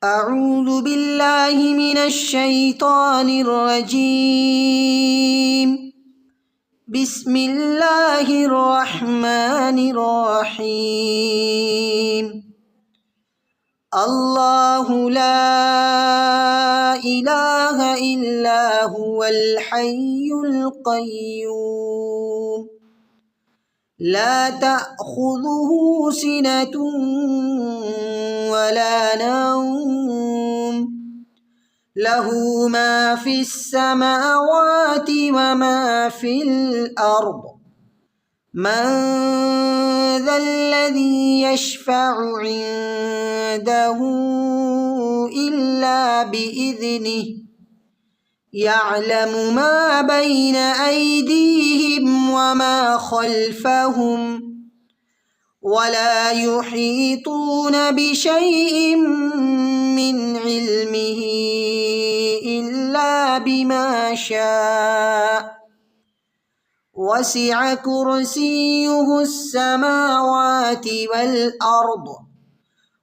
أعوذ بالله من الشيطان الرجيم. بسم الله الرحمن الرحيم. الله لا إله إلا هو الحي القيوم لا تأخذه سنة ولا نوم له ما في السماوات وما في الأرض من ذا الذي يشفع عنده إلا بإذنه يعلم ما بين أيديهم وما خلفهم ولا يحيطون بشيء من علمه إلا بما شاء وسع كرسيه السماوات والأرض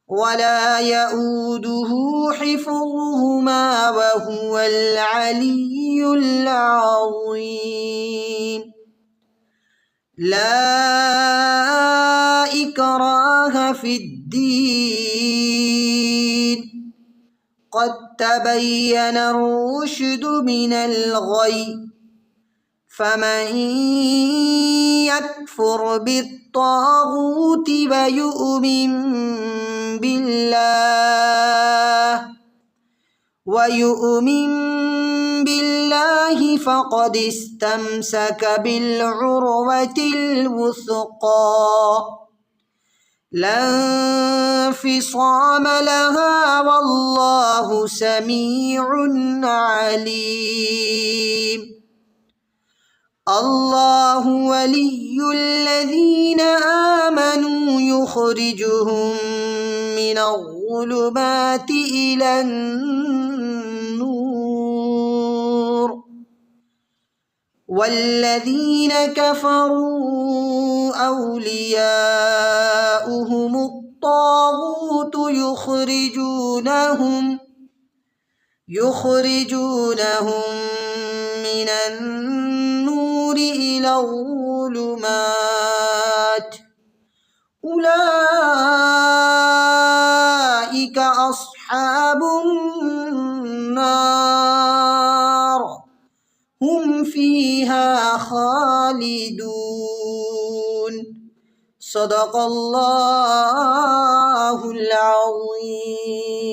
ولا يؤوده حفظهما وهو العلي العظيم. لا إكراه في الدين قد تبين الرشد من الغي فمن يكفر بالطاغوت ويؤمن بالله فقد استمسك بالعروة الوثقى لا انفصام لها والله سميع عليم. الله ولي الذين آمنوا يخرجهم من الظلمات إلى النور والذين كفروا أولياؤهم الطاغوت يخرجونهم من النور إلى الظلمات أولئك أصحاب النار هم فيها خالدون. صدق الله العظيم.